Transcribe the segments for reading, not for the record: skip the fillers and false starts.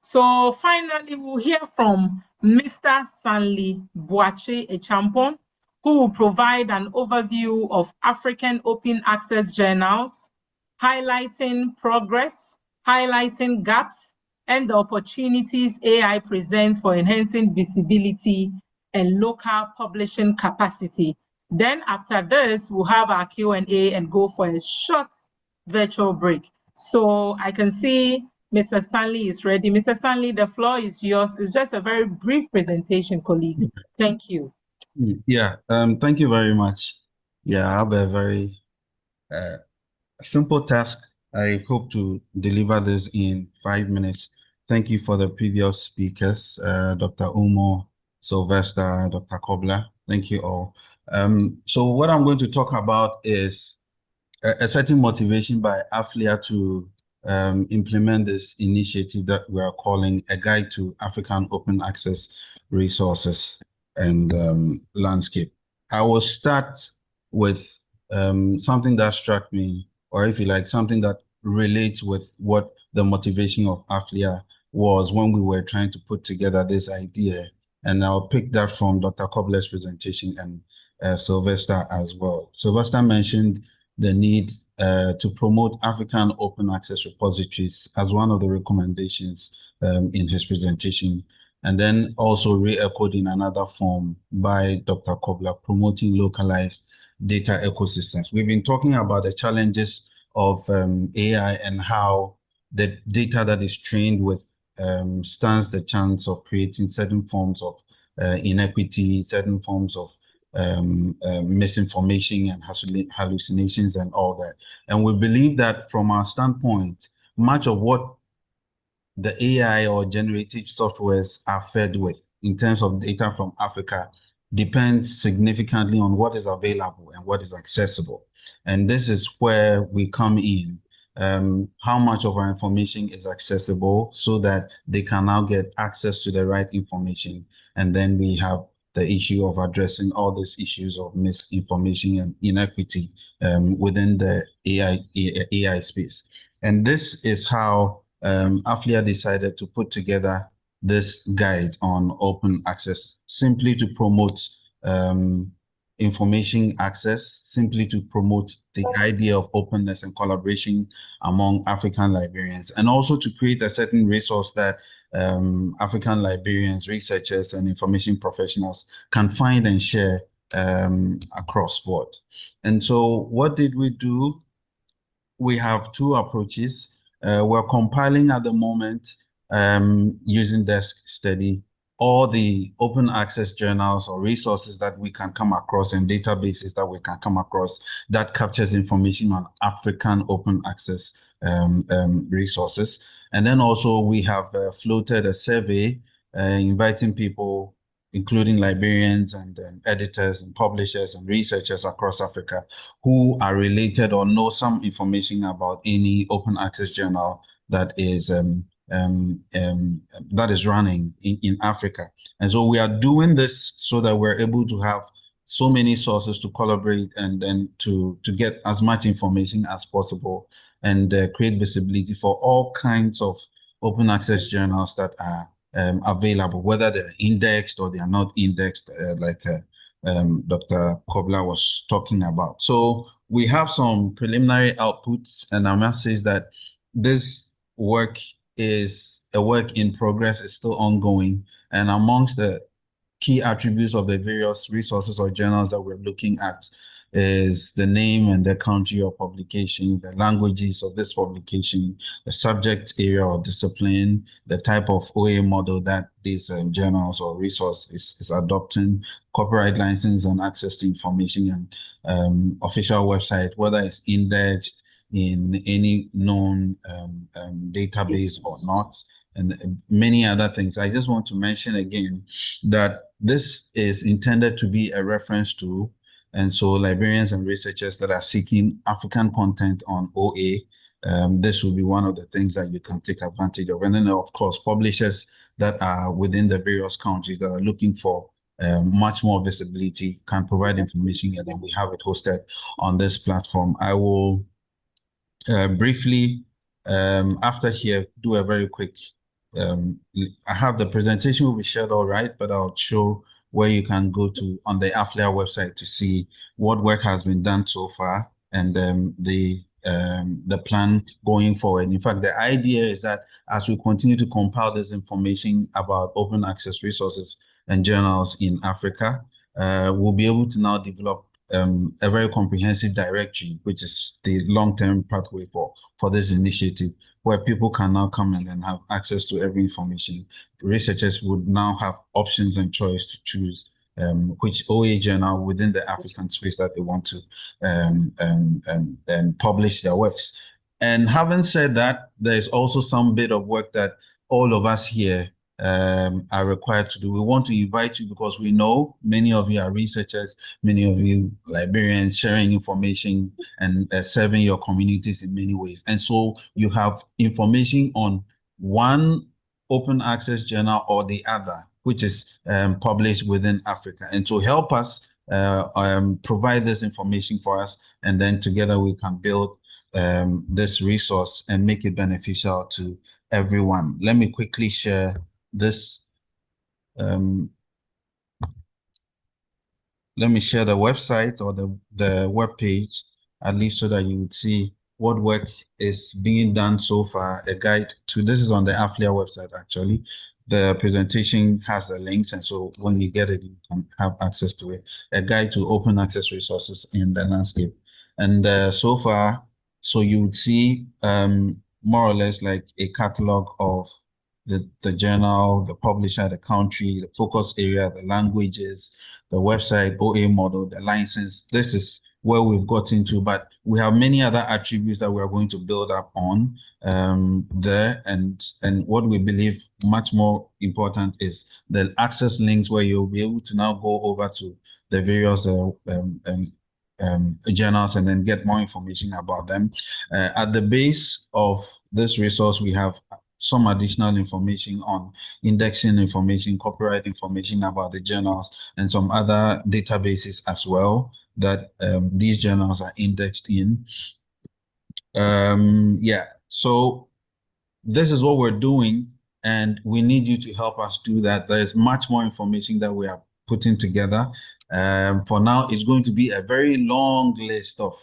So finally, we'll hear from Mr. Stanley Boakye-Achampong, who will provide an overview of African open access journals, highlighting progress, highlighting gaps, and the opportunities AI presents for enhancing visibility and local publishing capacity. Then after this, we'll have our Q&A and go for a short virtual break. So I can see Mr. Stanley is ready. Mr. Stanley, the floor is yours. It's just a very brief presentation, colleagues. Thank you. Yeah, thank you very much. Yeah, I have a very simple task. I hope to deliver this in 5 minutes. Thank you for the previous speakers, Dr. Umo, Sylvester, Dr. Kobler. Thank you all. So what I'm going to talk about is a certain motivation by AfLIA to implement this initiative that we are calling a guide to African open access resources and landscape. I will start with something that struck me, or if you like, something that relates with what the motivation of AfLIA was when we were trying to put together this idea. And I'll pick that from Dr. Kobler's presentation and Sylvester as well. Sylvester mentioned the need to promote African open access repositories as one of the recommendations in his presentation. And then also re-echoed in another form by Dr. Kobler, promoting localized data ecosystems. We've been talking about the challenges of AI and how the data that is trained with stands the chance of creating certain forms of inequity, certain forms of misinformation and hallucinations and all that. And we believe that from our standpoint, much of what the AI or generative softwares are fed with in terms of data from Africa depends significantly on what is available and what is accessible. And this is where we come in. How much of our information is accessible so that they can now get access to the right information. And then we have the issue of addressing all these issues of misinformation and inequity within the AI space. And this is how AfLIA decided to put together this guide on open access, simply to promote information access, simply to promote the idea of openness and collaboration among African librarians, and also to create a certain resource that African librarians, researchers, and information professionals can find and share across board. And so what did we do? We have two approaches. We're compiling at the moment using Desk Study all the open access journals or resources that we can come across and databases that we can come across that captures information on African open access resources. And then also we have floated a survey inviting people, including librarians and editors and publishers and researchers across Africa who are related or know some information about any open access journal that is running in Africa. And so we are doing this so that we're able to have so many sources to collaborate and then to get as much information as possible and create visibility for all kinds of open access journals that are available, whether they're indexed or they are not indexed, like Dr. Kobler was talking about. So we have some preliminary outputs, and I must say that this work is a work in progress. It's still ongoing. And amongst the key attributes of the various resources or journals that we're looking at is the name and the country of publication, the languages of this publication, the subject area or discipline, the type of OA model that these journals or resource is adopting, copyright license and access to information, and official website, whether it's indexed in any known database or not, and many other things. I just want to mention again that this is intended to be a reference tool. And so librarians and researchers that are seeking African content on OA, this will be one of the things that you can take advantage of. And then, of course, publishers that are within the various countries that are looking for much more visibility can provide information, and then we have it hosted on this platform. I will briefly, after here, do a very quick I have the presentation will be shared all right, but I'll show where you can go to on the AfLIA website to see what work has been done so far and the plan going forward. In fact, the idea is that as we continue to compile this information about open access resources and journals in Africa, we'll be able to now develop a very comprehensive directory, which is the long-term pathway for this initiative, where people can now come and then have access to every information. The researchers would now have options and choice to choose which OA journal within the African space that they want to publish their works. And having said that, there's also some bit of work that all of us here are required to do. We want to invite you because we know many of you are researchers, many of you librarians sharing information and serving your communities in many ways. And so you have information on one open access journal or the other, which is published within Africa. And to help us provide this information for us, and then together we can build this resource and make it beneficial to everyone. Let me quickly share this. Let me share the website or the web page, at least so that you would see what work is being done so far. A guide to this is on the AfLIA website, actually. The presentation has the links, and so when you get it, you can have access to it. A guide to open access resources in the landscape. And so far, so you would see more or less like a catalog of the journal, the publisher, the country, the focus area, the languages, the website, OA model, the license. This is where we've got into, but we have many other attributes that we are going to build up on there. And what we believe much more important is the access links, where you'll be able to now go over to the various journals and then get more information about them. At the base of this resource, we have some additional information on indexing information, copyright information about the journals, and some other databases as well that these journals are indexed in. Yeah, so this is what we're doing, and we need you to help us do that. There's much more information that we are putting together. For now, it's going to be a very long list of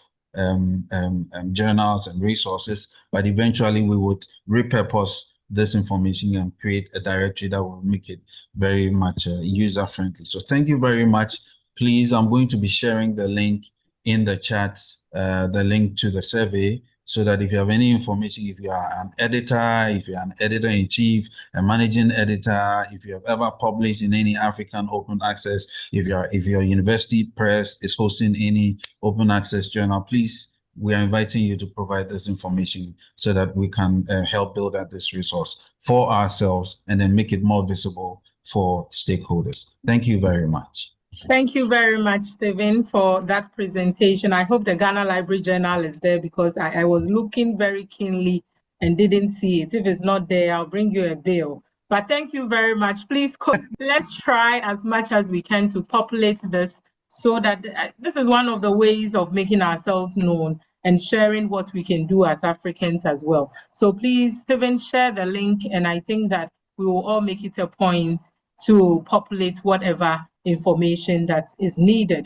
journals and resources, but eventually we would repurpose this information and create a directory that will make it very much user-friendly. So thank you very much. Please, I'm going to be sharing the link in the chat, the link to the survey, so that if you have any information, if you are an editor, if you're an editor-in-chief, a managing editor, if you have ever published in any African open access, if your university press is hosting any open access journal, please, we are inviting you to provide this information so that we can help build out this resource for ourselves and then make it more visible for stakeholders. Thank you very much. Thank you very much, Stephen, for that presentation. I hope the Ghana Library Journal is there, because I was looking very keenly and didn't see it. If it's not there, I'll bring you a bill. But thank you very much. Please, let's try as much as we can to populate this, so that this is one of the ways of making ourselves known and sharing what we can do as Africans as well. So please, Stephen, share the link, and I think that we will all make it a point to populate whatever information that is needed.